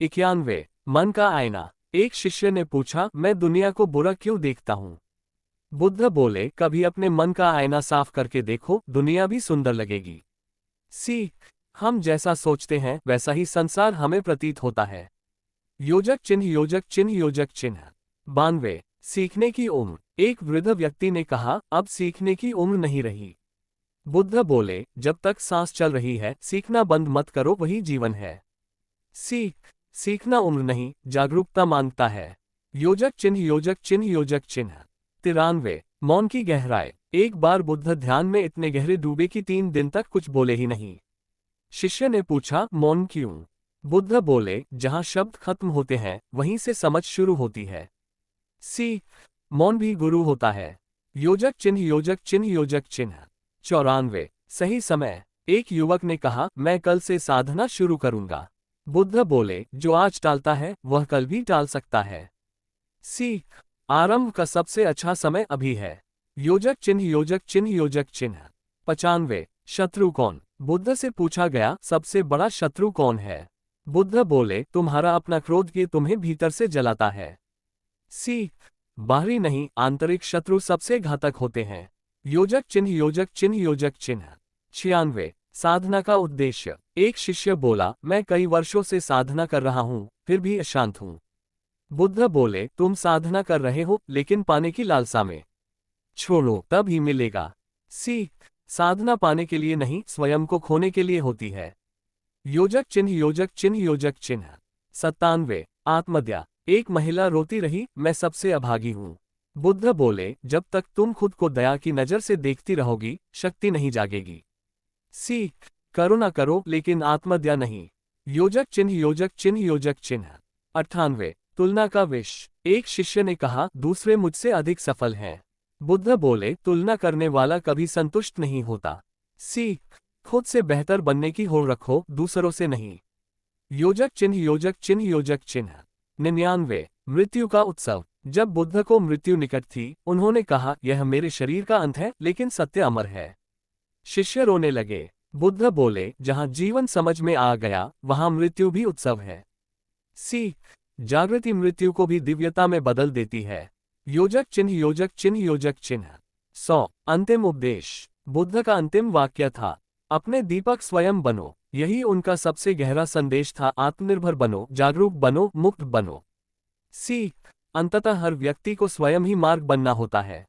91। मन का आईना। एक शिष्य ने पूछा, मैं दुनिया को बुरा क्यों देखता हूँ? बुद्ध बोले, कभी अपने मन का आईना साफ करके देखो, दुनिया भी सुंदर लगेगी। सीख। हम जैसा सोचते हैं वैसा ही संसार हमें प्रतीत होता है। योजक चिन्ह योजक चिन्ह योजक चिन्ह। 92। सीखने की उम्र। एक वृद्ध व्यक्ति ने कहा, अब सीखने की उम्र नहीं रही। बुद्ध बोले, जब तक सांस चल रही है सीखना बंद मत करो, वही जीवन है। सीख। सीखना उम्र नहीं, जागरूकता मांगता है। योजक चिन्ह योजक चिन्ह योजक चिन्ह। 93। मौन की गहराई। एक बार बुद्ध ध्यान में इतने गहरे डूबे कि 3 दिन तक कुछ बोले ही नहीं। शिष्य ने पूछा, मौन क्यों? बुद्ध बोले, जहां शब्द खत्म होते हैं वहीं से समझ शुरू होती है। सीख। मौन भी गुरु होता है। योजक चिन्ह योजक चिन्ह योजक चिन्ह। 94। सही समय। एक युवक ने कहा, मैं कल से साधना शुरू करूंगा। बुद्ध बोले, जो आज टालता है वह कल भी टाल सकता है। सीख। आरंभ का सबसे अच्छा समय अभी है। योजक चिन्ह योजक चिन्ह योजक चिन्ह। 95। शत्रु कौन? बुद्ध से पूछा गया, सबसे बड़ा शत्रु कौन है? बुद्ध बोले, तुम्हारा अपना क्रोध ये तुम्हें भीतर से जलाता है। सीख। बाहरी नहीं, आंतरिक शत्रु सबसे घातक होते हैं। योजक चिन्ह योजक चिन्ह योजक चिन्ह। 96। साधना का उद्देश्य। एक शिष्य बोला, मैं कई वर्षों से साधना कर रहा हूं, फिर भी अशांत हूं। बुद्ध बोले, तुम साधना कर रहे हो लेकिन पाने की लालसा में। छोड़ो, तब ही मिलेगा। सीख। साधना पाने के लिए नहीं, स्वयं को खोने के लिए होती है। योजक चिन्ह योजक चिन्ह योजक चिन्ह। 97। आत्मदया। एक महिला रोती रही, मैं सबसे अभागी हूं। बुद्ध बोले, जब तक तुम खुद को दया की नजर से देखती रहोगी, शक्ति नहीं जागेगी। सीख। करुणा करो लेकिन आत्मदया नहीं। योजक चिन्ह योजक चिन्ह योजक चिन्ह। 98। तुलना का विष। एक शिष्य ने कहा, दूसरे मुझसे अधिक सफल हैं। बुद्ध बोले, तुलना करने वाला कभी संतुष्ट नहीं होता। सीख। खुद से बेहतर बनने की होड़ रखो, दूसरों से नहीं। योजक चिन्ह योजक चिन्ह योजक चिन्ह। 99। मृत्यु का उत्सव। जब बुद्ध को मृत्यु निकट थी, उन्होंने कहा, यह मेरे शरीर का अंत है लेकिन सत्य अमर है। शिष्य रोने लगे। बुद्ध बोले, जहां जीवन समझ में आ गया वहां मृत्यु भी उत्सव है। सीख। जागृति मृत्यु को भी दिव्यता में बदल देती है। योजक चिन्ह योजक चिन्ह योजक चिन्ह। 100। अंतिम उपदेश। बुद्ध का अंतिम वाक्य था, अपने दीपक स्वयं बनो। यही उनका सबसे गहरा संदेश था, आत्मनिर्भर बनो, जागरूक बनो, मुक्त बनो। सीख। अंततः हर व्यक्ति को स्वयं ही मार्ग बनना होता है।